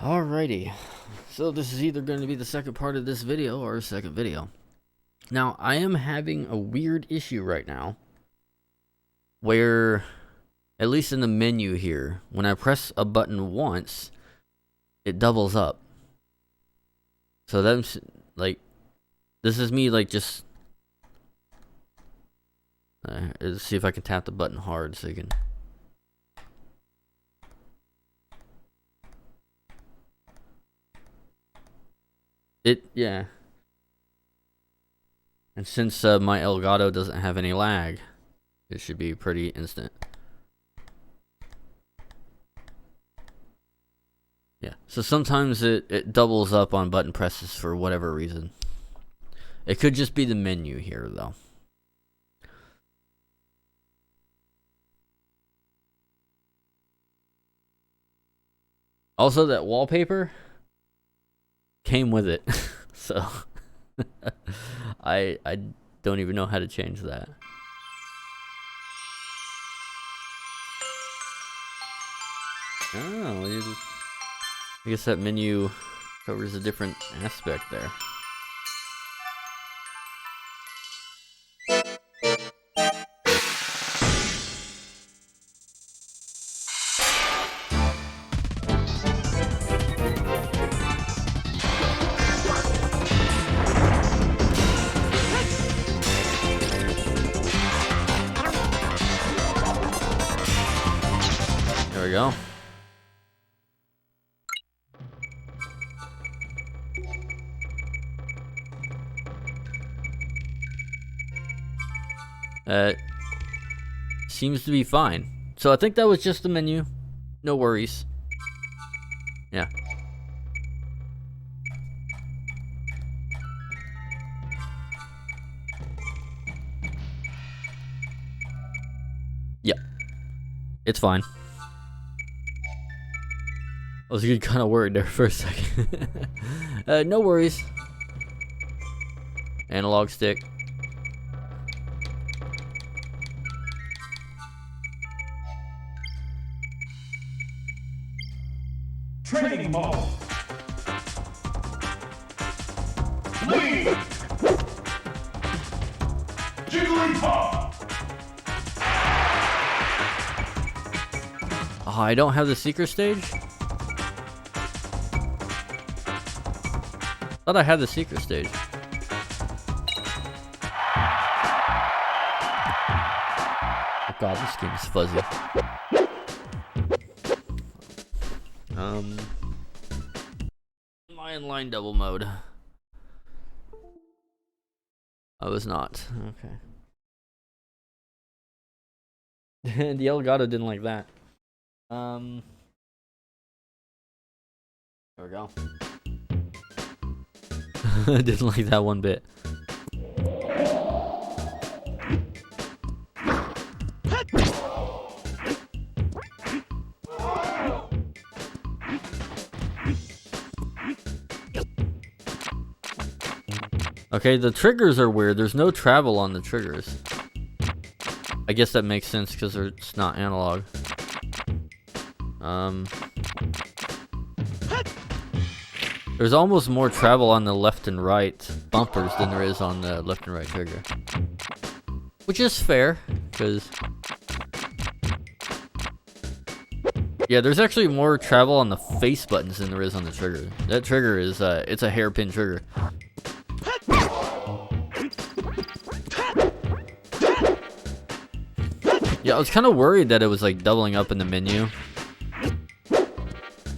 Alrighty, so this is either going to be the second part of this video or a second video. Now, I am having a weird issue right now where, at least in the menu here, when I press a button once, it doubles up. So that's like, this is me like just, let's see if I can tap the button hard so you can. Yeah. And since my Elgato doesn't have any lag, it should be pretty instant. Yeah, so sometimes it doubles up on button presses for whatever reason. It could just be the menu here, though. Also, that wallpaper came with it, so I don't even know how to change that. Oh, I guess that menu covers a different aspect there. There we go. Seems to be fine. So I think that was just the menu. No worries. Yeah. Yep. It's fine. I was getting kind of worried there for a second. No worries. Analog stick. Training mode. Lead. Jigglypuff. Oh, I don't have the secret stage? Thought I had the secret stage. Oh god, this game is fuzzy. Am I in line double mode? I was not. Okay. The Elgato didn't like that. There we go. I didn't like that one bit. Okay, the triggers are weird. There's no travel on the triggers. I guess that makes sense because it's not analog. There's almost more travel on the left and right bumpers than there is on the left and right trigger. Which is fair, because... yeah, there's actually more travel on the face buttons than there is on the trigger. That trigger is, it's a hairpin trigger. Yeah, I was kind of worried that it was like doubling up in the menu.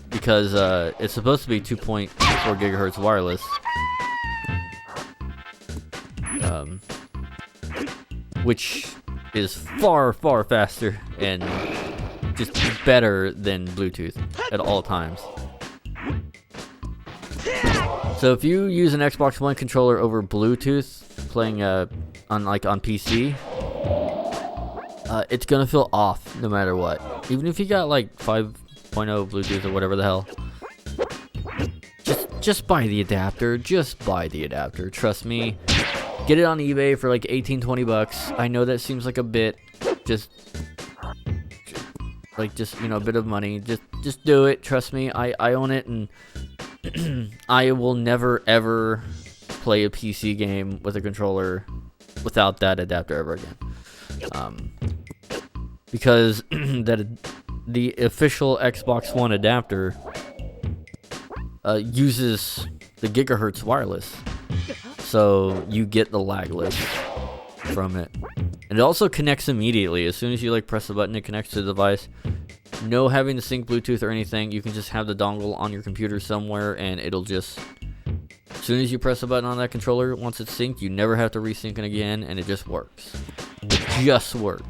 Because it's supposed to be 2.4 gigahertz wireless. Which is far, far faster and just better than Bluetooth at all times. So if you use an Xbox One controller over Bluetooth playing on PC, it's gonna feel off no matter what. Even if you got like 5.0 Bluetooth or whatever the hell. Just buy the adapter. Just buy the adapter. Trust me. Get it on eBay for like 18-20 bucks. I know that seems like a bit. Just like just, you know, a bit of money, just do it. Trust me, I own it, and I will never ever play a PC game with a controller without that adapter ever again. Because the official Xbox One adapter uses the gigahertz wireless, so you get the lagless from it, and it also connects immediately as soon as you like press the button. It connects to the device. No having to sync Bluetooth or anything. You can just have the dongle on your computer somewhere, and it'll just, as soon as you press the button on that controller, once it's synced, you never have to resync it again, and it just works. It just works.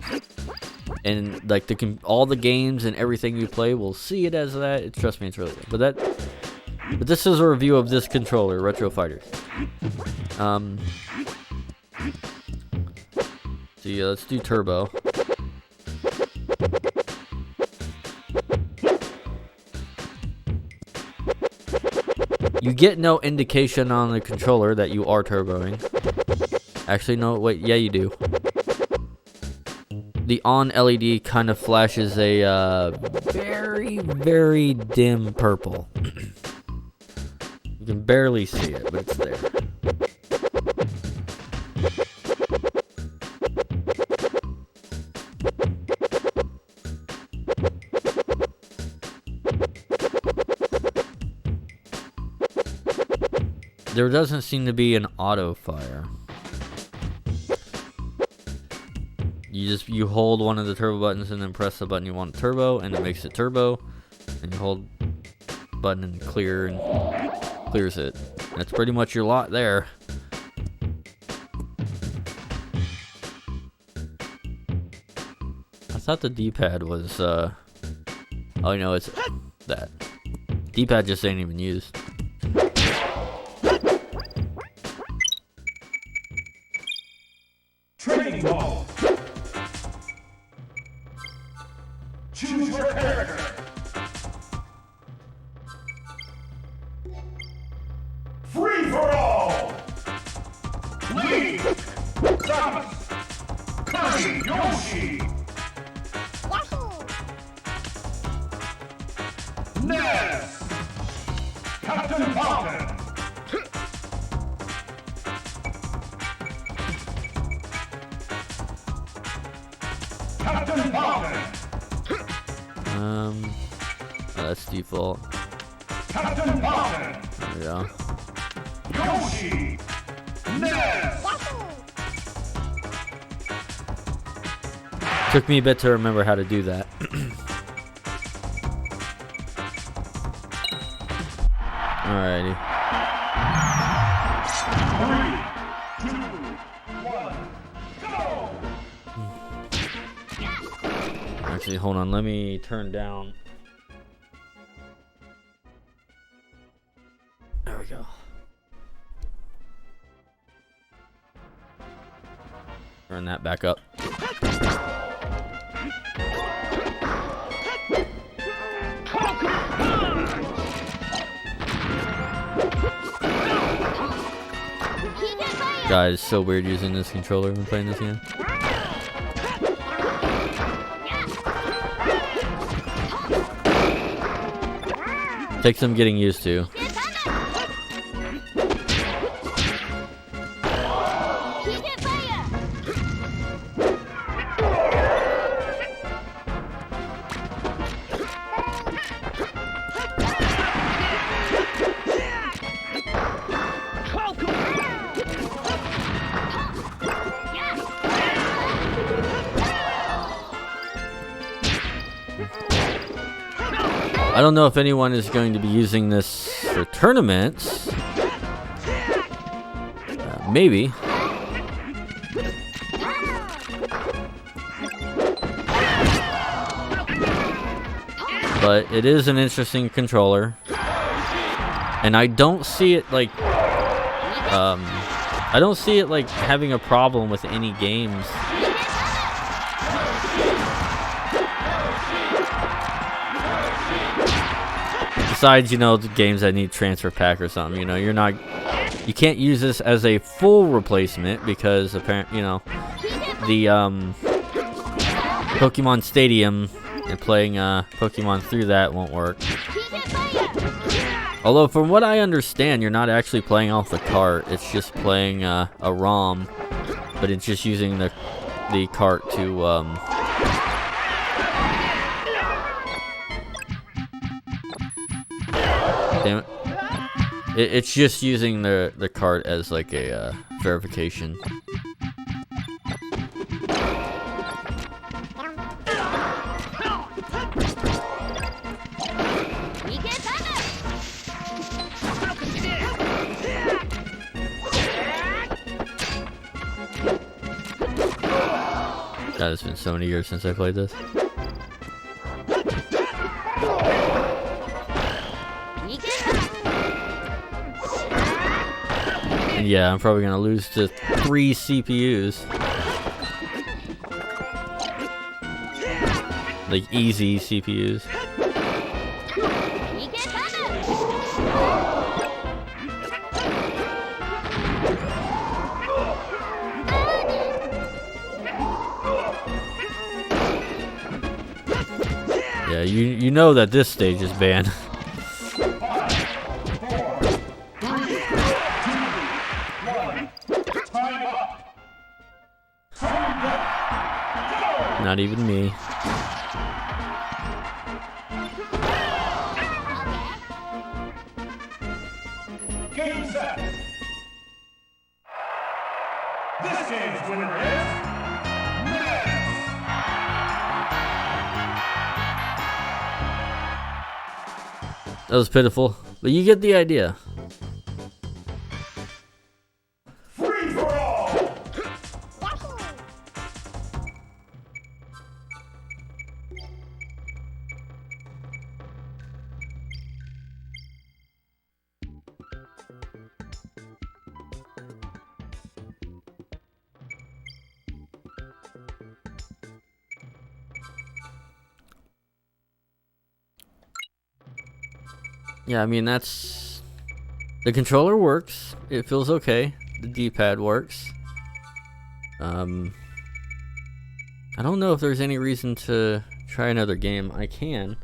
And like all the games and everything you play will see it as that. Trust me, it's really good. But this is a review of this controller, Retro Fighters. So yeah, let's do turbo. You get no indication on the controller that you are turboing. Actually, no, wait, yeah, you do. The on LED kind of flashes a very, very dim purple. You can barely see it, but it's there. There doesn't seem to be an auto fire. You hold one of the turbo buttons and then press the button you want turbo, and it makes it turbo. And you hold button and clear, and clears it. That's pretty much your lot there. I thought the D-pad was oh no, it's that. D-pad just ain't even used. Training mode. Choose your character. Free for all. Link. Thomas. Kirby. Yoshi. Ness. Captain Falcon. Captain Falcon. That's default. Captain Falcon. There we go. Yoshi. Ness. Took me a bit to remember how to do that. Alrighty. 3, 2, 1, go! Actually, hold on. Let me turn down. There we go. Turn that back up. Guys, it's so weird using this controller when playing this game. Takes some getting used to. I don't know if anyone is going to be using this for tournaments. Maybe. But it is an interesting controller. And I don't see it like having a problem with any games. Besides, you know, the games that need transfer pack or something, you know, you can't use this as a full replacement because apparently, you know, the Pokemon Stadium and playing Pokemon through that won't work. Although, from what I understand, you're not actually playing off the cart. It's just playing a ROM, but it's just using the cart to damn it. It's just using the cart as like a verification. God, it's been so many years since I played this. And yeah, I'm probably gonna lose to 3 CPUs. Like easy CPUs. Yeah, you know that this stage is banned. Not even me. Game set. This game's winner is That was pitiful, but you get the idea. Free for all. Yeah, I mean, that's... The controller works. It feels okay. The D-pad works. I don't know if there's any reason to try another game. I can.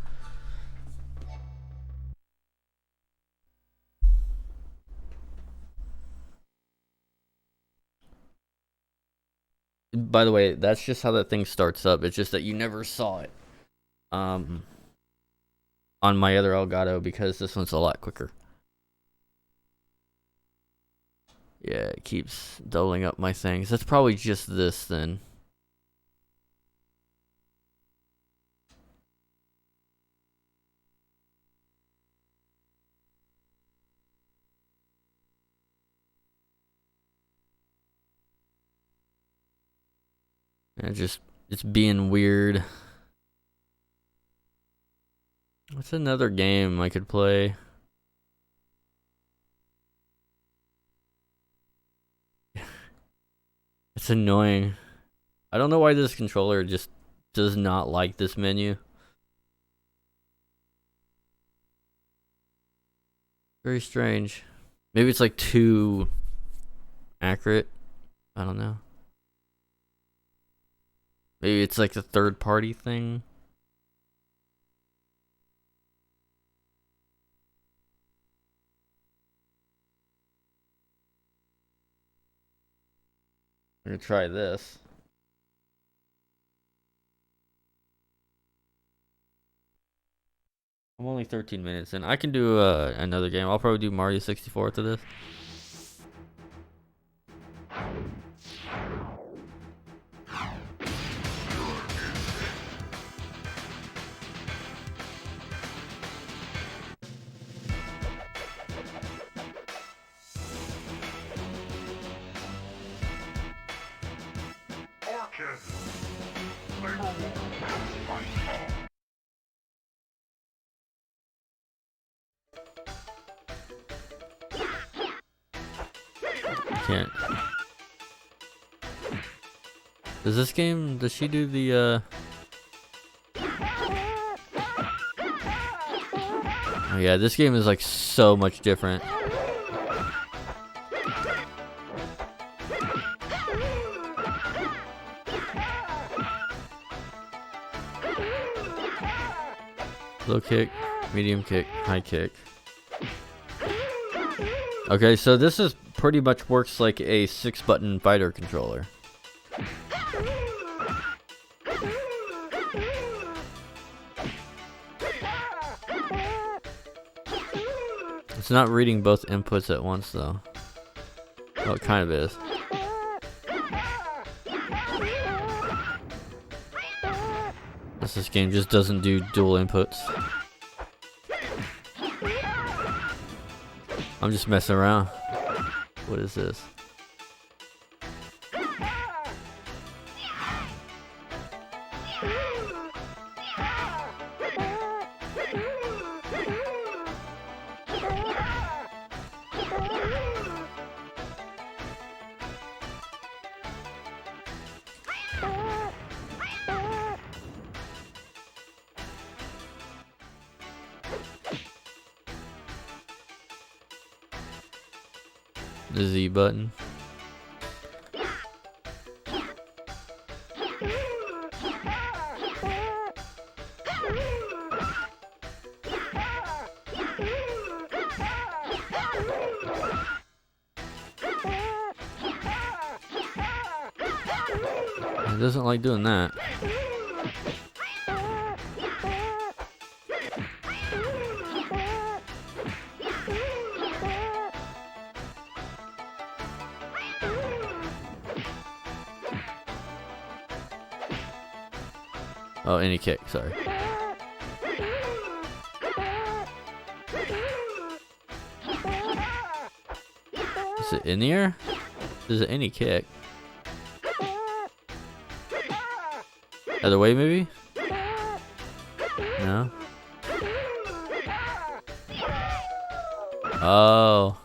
By the way, that's just how that thing starts up. It's just that you never saw it. On my other Elgato, because this one's a lot quicker. Yeah, it keeps doubling up my things. That's probably just this then. Yeah, it's being weird. What's another game I could play? It's annoying. I don't know why this controller just does not like this menu. Very strange. Maybe it's like too accurate. I don't know. Maybe it's like a third-party thing. I'm gonna try this. I'm only 13 minutes in. I can do another game. I'll probably do Mario 64 after this. Can't. Does this game, does she do the Oh yeah, this game is like so much different. Low kick, medium kick, high kick. Okay, so this is pretty much works like a 6-button fighter controller. It's not reading both inputs at once though. Oh, it kind of is. This game just doesn't do dual inputs. I'm just messing around. What is this? The Z button. It doesn't like doing that. Oh, any kick, sorry. Is it in the air? Is it any kick? Other way, maybe? No? Oh.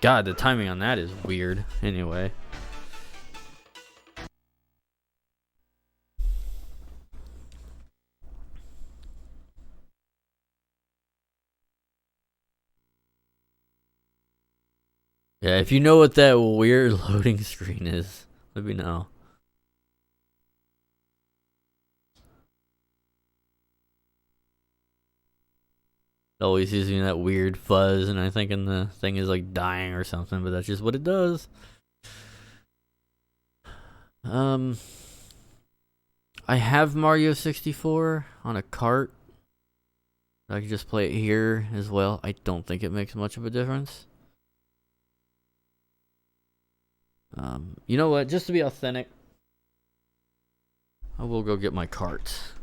God, the timing on that is weird. Anyway. Yeah, if you know what that weird loading screen is, let me know. It always gives me that weird fuzz, and I'm thinking the thing is like dying or something, but that's just what it does. I have Mario 64 on a cart. I can just play it here as well. I don't think it makes much of a difference. You know what? Just to be authentic, I will go get my cart.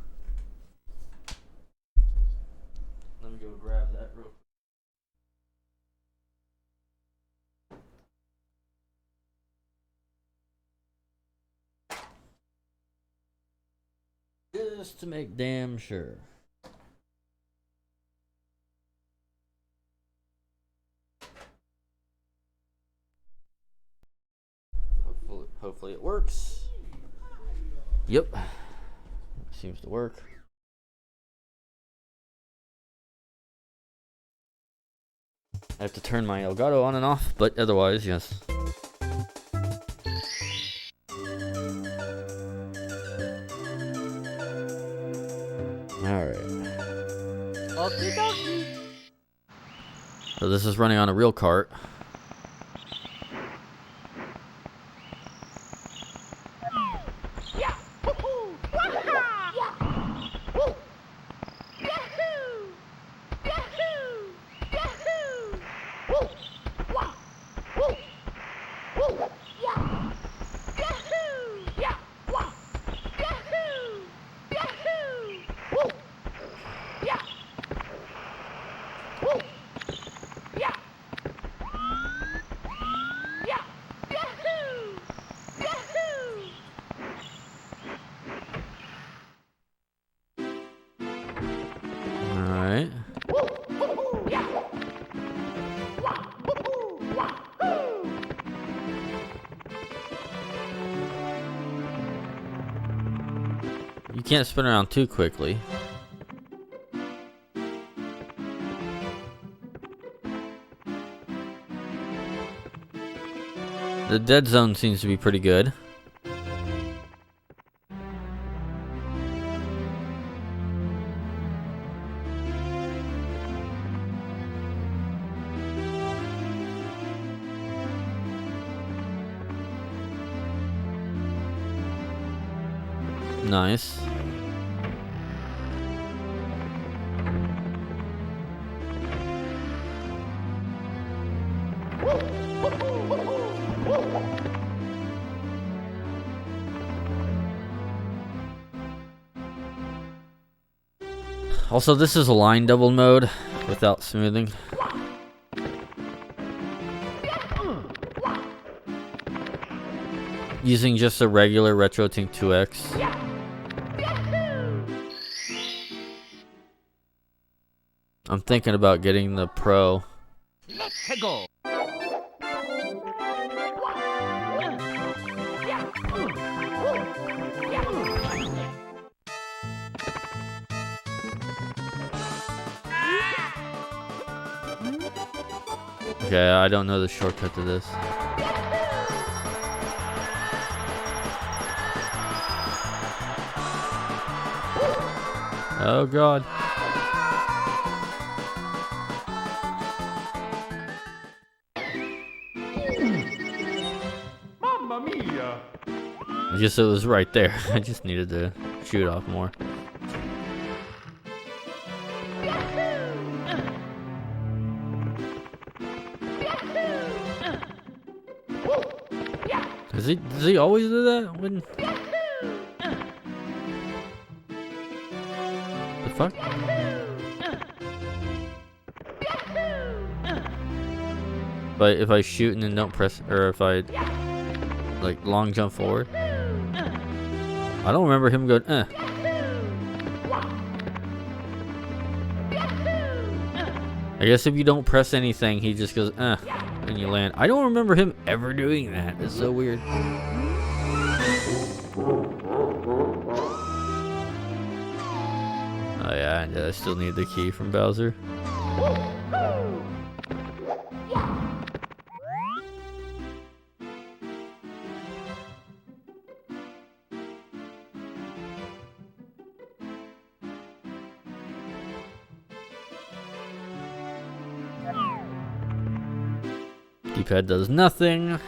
Let me go grab that real quick. Just to make damn sure. Hopefully it works. Yep. Seems to work. I have to turn my Elgato on and off, but otherwise, yes. Alright. Okie dokie. So this is running on a real cart. You can't spin around too quickly. The dead zone seems to be pretty good. Nice. Also, this is a line double mode without smoothing. Using just a regular RetroTink 2X. I'm thinking about getting the Pro. Let's go. Okay, I don't know the shortcut to this. Oh god. Mamma mia! I guess it was right there. I just needed to shoot off more. Does he always do that? When? The fuck? But if I shoot and then don't press, or if I like long jump forward, I don't remember him going. I guess if you don't press anything, he just goes and you land. I don't remember him ever doing that. It's so weird. Oh yeah, and I still need the key from Bowser. D-pad does nothing,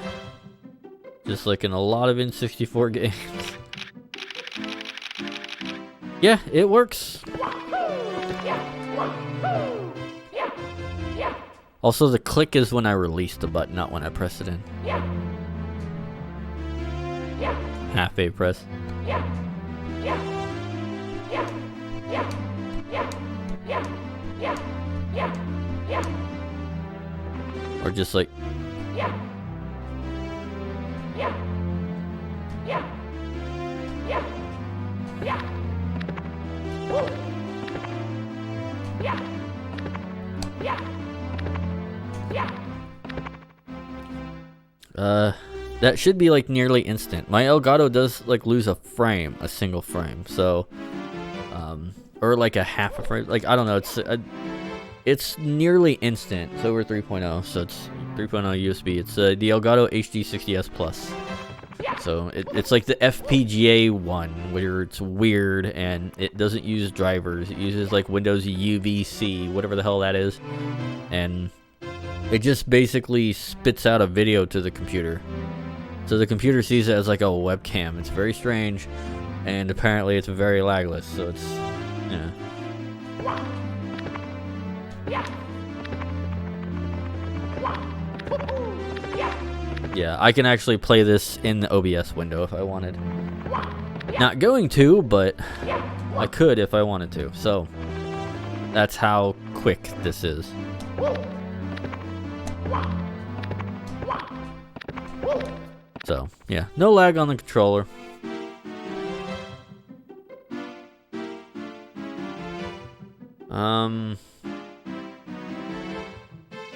just like in a lot of N64 games. Yeah, it works. Also, the click is when I release the button, not when I press it in. Half A press. Or just like that should be like nearly instant. My Elgato does like lose a frame, a single frame, so or like a half a frame. Like I don't know, it's nearly instant. It's over 3.0, so it's 3.0 USB. It's the Elgato HD60S Plus. So it's like the FPGA one, where it's weird and it doesn't use drivers. It uses like Windows UVC, whatever the hell that is, and it just basically spits out a video to the computer. So the computer sees it as like a webcam. It's very strange, and apparently it's very lagless. So it's yeah, I can actually play this in the OBS window if I wanted. Not going to, but I could if I wanted to. So that's how quick this is. So yeah, no lag on the controller.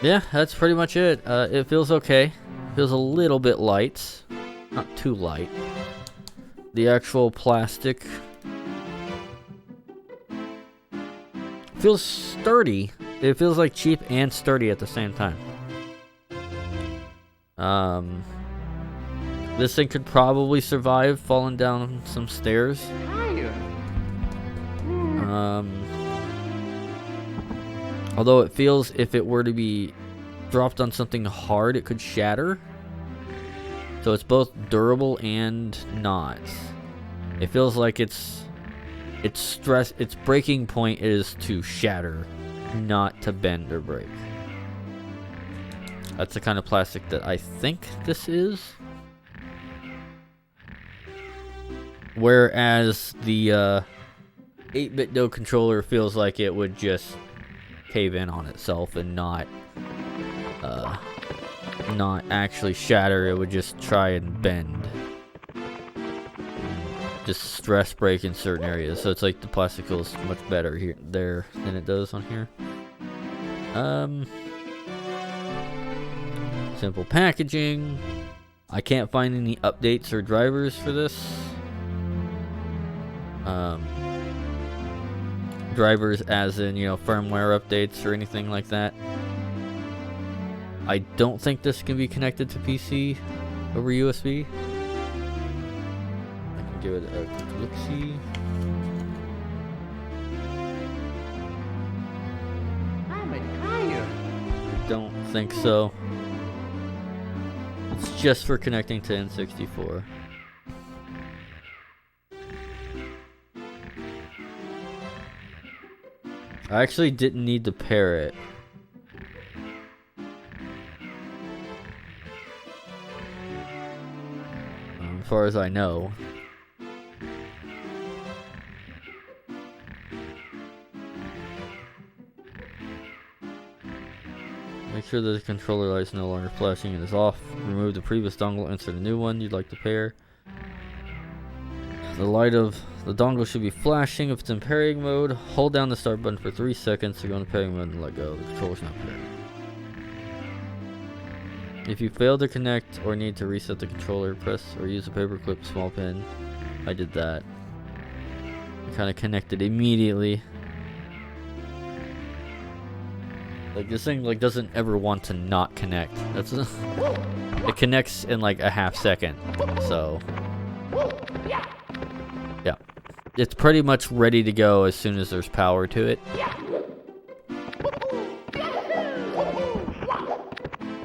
Yeah, that's pretty much it. It feels okay. Feels a little bit light, not too light. The actual plastic feels sturdy. It feels like cheap and sturdy at the same time. This thing could probably survive falling down some stairs. Although it feels if it were to be dropped on something hard, it could shatter. So it's both durable and not. It feels like its breaking point is to shatter, not to bend or break. That's the kind of plastic that I think this is. Whereas the 8-bit Do controller feels like it would just cave in on itself and not actually shatter. It would just try and bend, just stress break in certain areas. So it's like the plastic feels much better there than it does on here. Simple packaging. I can't find any updates or drivers for this. Drivers as in, you know, firmware updates or anything like that. I don't think this can be connected to PC over USB. I can give it a quick look-see. I don't think so. It's just for connecting to N64. I actually didn't need to pair it. As far as I know. Make sure that the controller light is no longer flashing and is off. Remove the previous dongle, insert a new one you'd like to pair. The light of the dongle should be flashing if it's in pairing mode. Hold down the start button for 3 seconds to go into pairing mode and let go. The controller's not paired. If you fail to connect or need to reset the controller, press or use a paperclip small pin. I did that. Kind of connected immediately. Like this thing like doesn't ever want to not connect. That's it connects in like a half second. So yeah, it's pretty much ready to go as soon as there's power to it.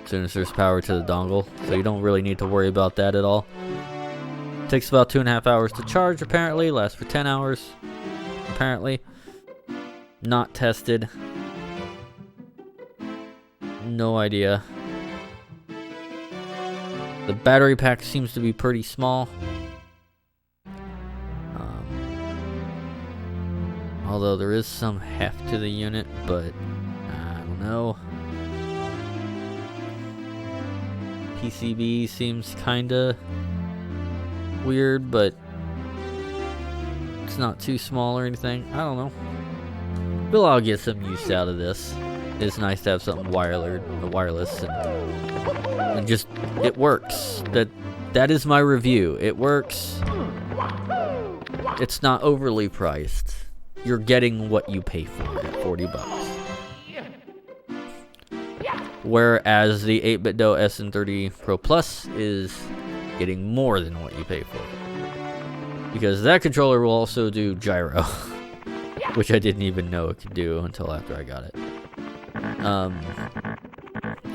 As soon as there's power to the dongle, so you don't really need to worry about that at all. Takes about 2.5 hours to charge apparently, lasts for 10 hours apparently. Not tested. No idea. The battery pack seems to be pretty small. Although there is some heft to the unit, but I don't know. PCB seems kinda weird, but it's not too small or anything. I don't know. We'll all get some use out of this. It's nice to have something wireless, and just it works. That is my review. It works. It's not overly priced. You're getting what you pay for at $40. Whereas the 8-bit Do SN30 Pro Plus is getting more than what you pay for. Because that controller will also do gyro, which I didn't even know it could do until after I got it.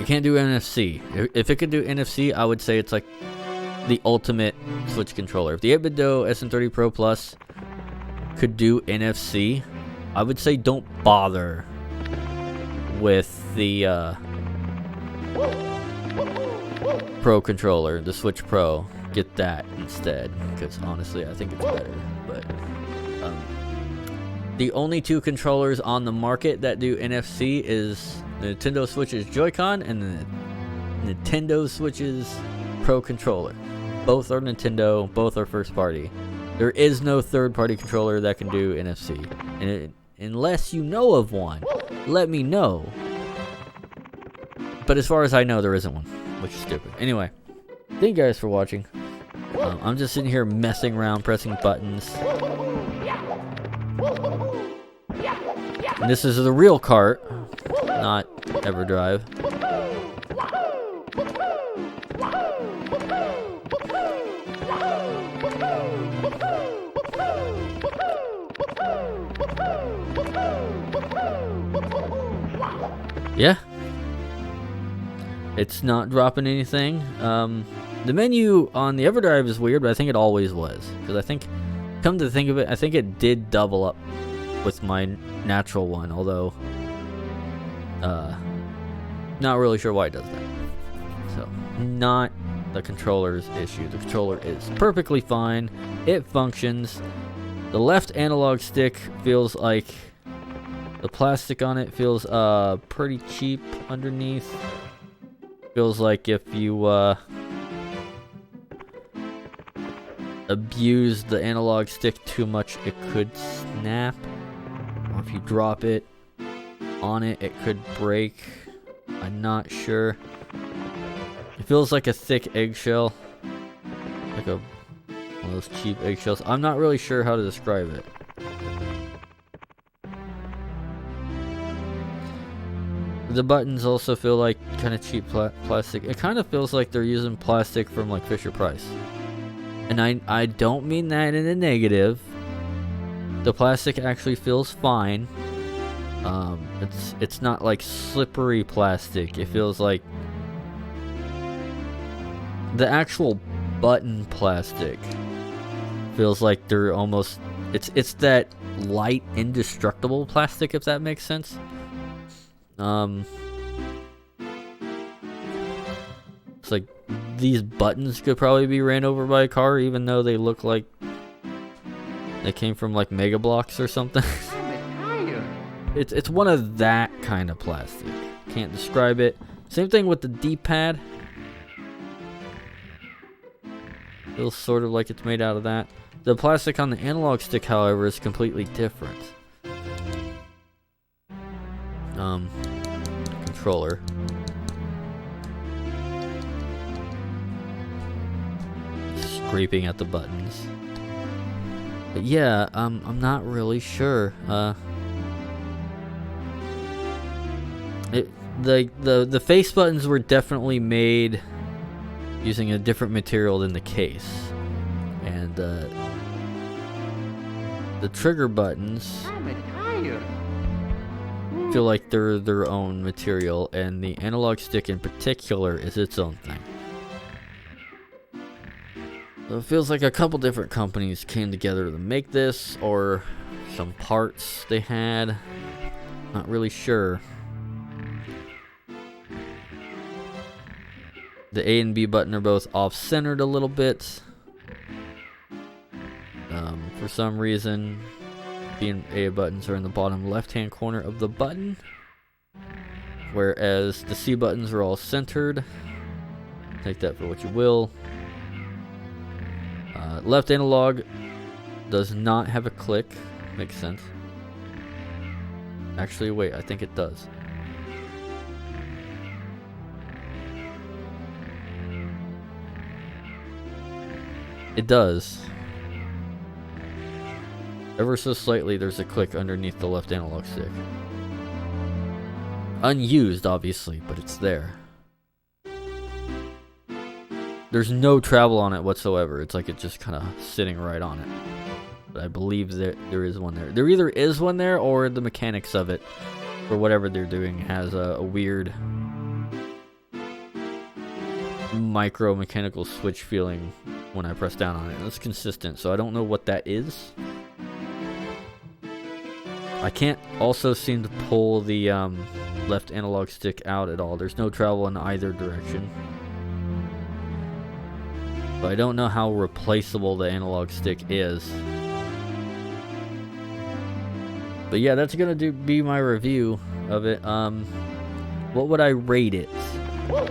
It can't do NFC. If it could do NFC, I would say it's like the ultimate Switch controller. If the 8-bit Do SN30 Pro Plus could do NFC, I would say don't bother with the Pro controller, the Switch Pro. Get that instead, because honestly I think it's better. But the only two controllers on the market that do NFC is the Nintendo Switch's Joy-Con and the Nintendo Switch's Pro controller. Both are Nintendo, both are first party. There is no third-party controller that can do NFC. And unless you know of one, let me know. But as far as I know, there isn't one, which is stupid. Anyway, thank you guys for watching. I'm just sitting here messing around, pressing buttons. And this is the real cart, not EverDrive. Yeah. It's not dropping anything. The menu on the EverDrive is weird, but I think it always was. Because I think, come to think of it, I think it did double up with my natural one, although not really sure why it does that. So, not the controller's issue. The controller is perfectly fine. It functions. The left analog stick feels like the plastic on it feels pretty cheap underneath. Feels like if you abuse the analog stick too much, it could snap. Or if you drop it on it, it could break. I'm not sure. It feels like a thick eggshell. Like one of those cheap eggshells. I'm not really sure how to describe it. The buttons also feel like kind of cheap plastic. It kind of feels like they're using plastic from like Fisher-Price. And I don't mean that in a negative. The plastic actually feels fine. It's not like slippery plastic. It feels like the actual button plastic feels like they're almost it's that light indestructible plastic, if that makes sense. It's like these buttons could probably be ran over by a car, even though they look like they came from like Mega Blocks or something. It's one of that kind of plastic. Can't describe it. Same thing with the D-pad. Feels sort of like it's made out of that. The plastic on the analog stick, however, is completely different. Controller. Scraping at the buttons. But yeah, I'm not really sure. The face buttons were definitely made using a different material than the case, and the trigger buttons feel like they're their own material, and the analog stick in particular is its own thing. So it feels like a couple different companies came together to make this, or some parts they had. Not really sure. The A and B button are both off-centered a little bit. For some reason, B and A buttons are in the bottom left-hand corner of the button, whereas the C buttons are all centered. Take that for what you will. Left analog does not have a click. Makes sense. Actually, wait, I think it does. It does. Ever so slightly, there's a click underneath the left analog stick. Unused, obviously, but it's there. There's no travel on it whatsoever. It's like it's just kind of sitting right on it. But I believe that there is one there. There either is one there, or the mechanics of it, or whatever they're doing, has a weird micro mechanical switch feeling when I press down on it. It's consistent, so I don't know what that is. I can't also seem to pull the left analog stick out at all. There's no travel in either direction. But I don't know how replaceable the analog stick is. But yeah, that's gonna be my review of it. What would I rate it?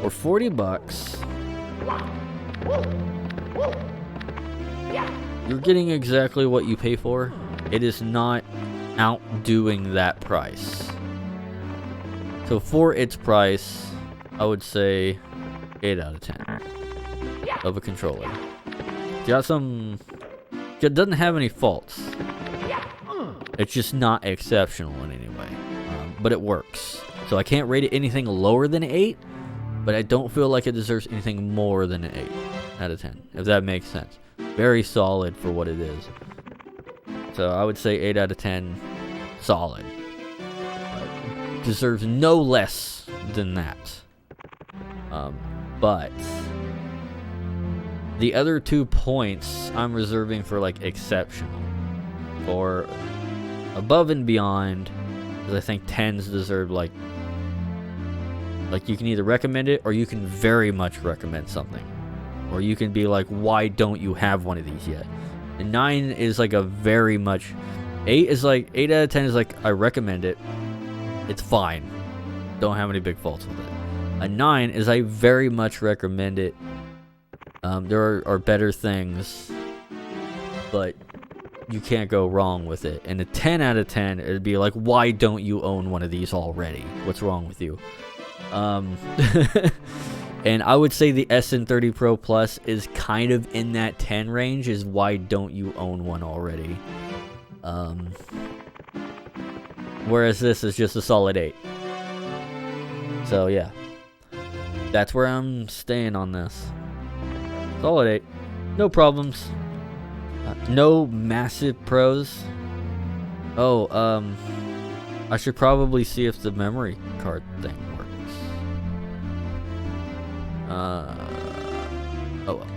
For 40 bucks, you're getting exactly what you pay for. It is not outdoing that price. So for its price, I would say 8 out of 10 of a controller. Got some... It doesn't have any faults. It's just not exceptional in any way. But it works. So I can't rate it anything lower than 8, but I don't feel like it deserves anything more than an 8 out of 10, if that makes sense. Very solid for what it is. So I would say 8 out of 10, solid. deserves no less than that. But the other 2 points I'm reserving for like exceptional or above and beyond, because I think 10s deserve like you can either recommend it or you can very much recommend something, or you can be like, why don't you have one of these yet? And 9 is like a very much. 8 is like 8 out of 10 is like I recommend it. It's fine. Don't have any big faults with it. A 9 is I very much recommend it. There are better things, but you can't go wrong with it. And a 10 out of 10, it'd be like, why don't you own one of these already? What's wrong with you? And I would say the SN30 Pro Plus is kind of in that 10 range, is why don't you own one already? Whereas this is just a solid 8. So yeah, that's where I'm staying on this. Solid 8. No problems. No massive pros. Oh, I should probably see if the memory card thing works. Oh well.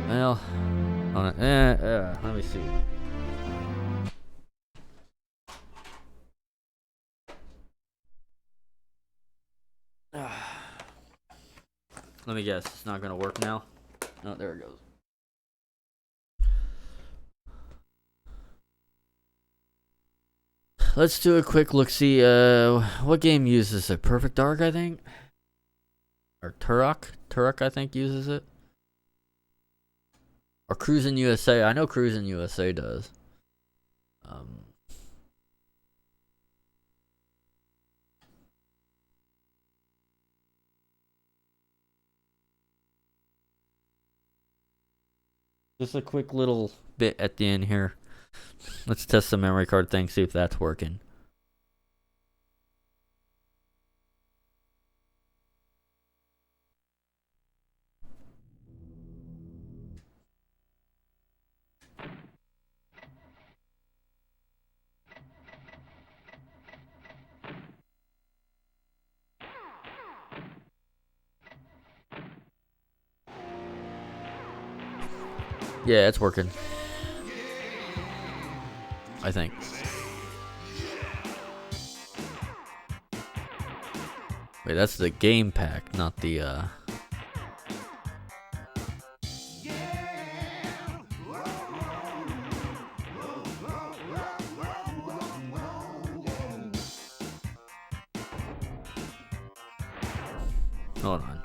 Well, let me see. Let me guess, it's not gonna work now. Oh, there it goes. Let's do a quick look. See, what game uses it? Perfect Dark, I think, or Turok, I think uses it, or Cruisin' USA. I know Cruisin' USA does. Just a quick little bit at the end here. Let's test the memory card thing, see if that's working. Yeah, it's working. I think. Wait, that's the game pack, not the Hold on.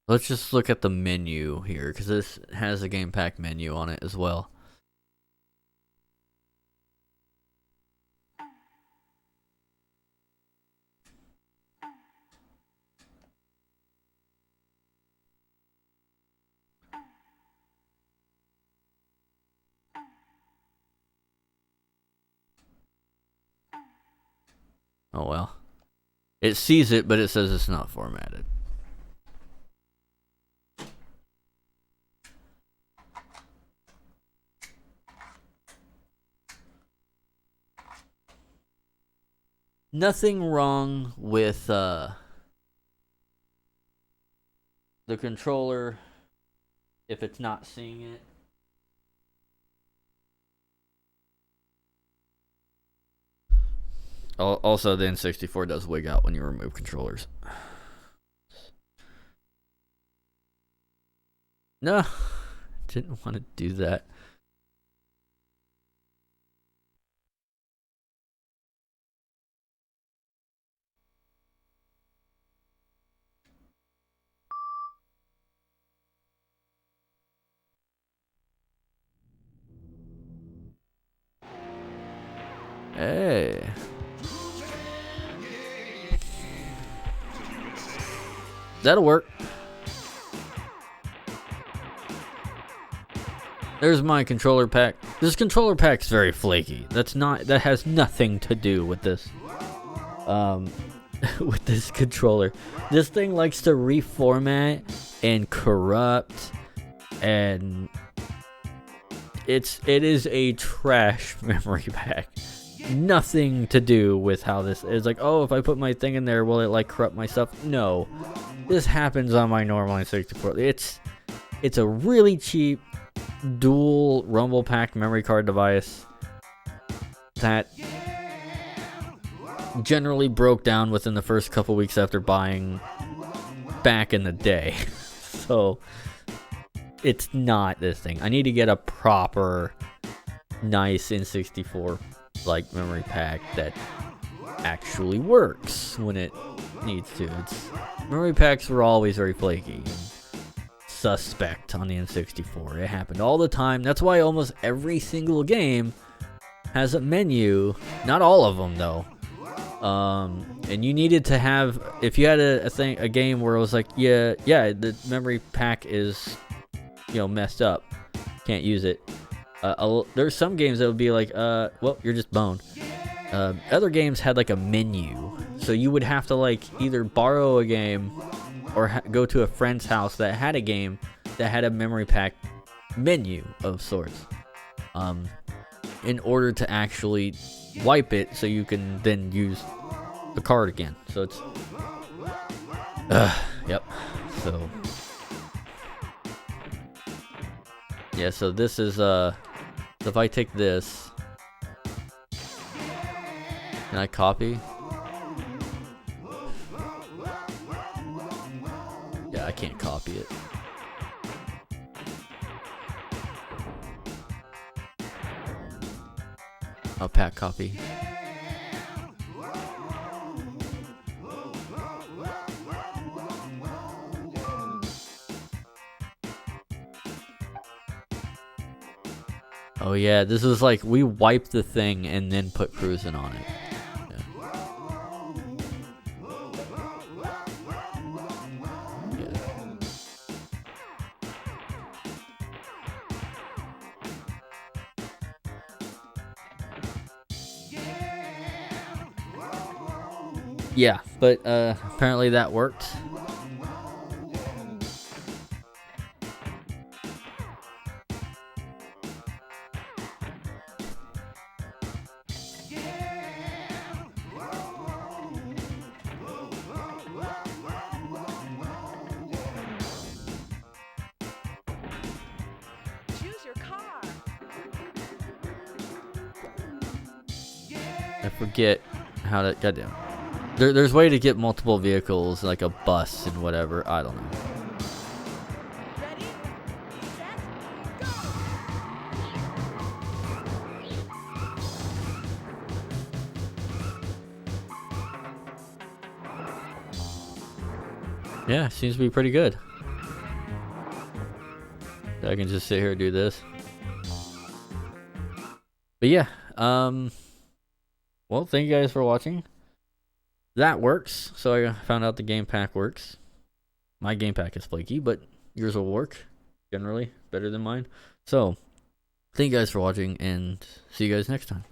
Let's just look at the menu here, because this has a game pack menu on it as well. Oh well. It sees it, but it says it's not formatted. Nothing wrong with the controller if it's not seeing it. Also, the N64 does wig out when you remove controllers. No, didn't want to do that. Hey. That'll work. There's my controller pack. This controller pack's very flaky. That has nothing to do with this. with this controller. This thing likes to reformat and corrupt, and it is a trash memory pack. Nothing to do with how this is. Like, oh, if I put my thing in there, will it like corrupt my stuff? No, this happens on my normal N64. It's a really cheap dual rumble pack memory card device that generally broke down within the first couple weeks after buying back in the day. So it's not this thing. I need to get a proper nice N64 like memory pack that actually works when it needs to. Memory packs were always very flaky and suspect on the N64. It happened all the time. That's why almost every single game has a menu. Not all of them though. And you needed to have, if you had a game where it was like, yeah, the memory pack is, messed up, can't use it. There's some games that would be like, well, you're just boned. Other games had like a menu, so you would have to like either borrow a game or go to a friend's house that had a game that had a memory pack menu of sorts, in order to actually wipe it so you can then use the card again. So it's yep. So yeah, so this is if I take this, can I copy? Yeah, I can't copy it. I'll pack copy. Oh yeah, this is like we wipe the thing and then put cruising on it. Yeah, but apparently that worked. Choose your car. I forget how to. Goddamn. There's a way to get multiple vehicles, like a bus and whatever. I don't know. Ready, set, go. Yeah, seems to be pretty good. I can just sit here and do this. But yeah, well, thank you guys for watching. That works. So I found out the game pack works. My game pack is flaky, but yours will work generally better than mine. So thank you guys for watching, and see you guys next time.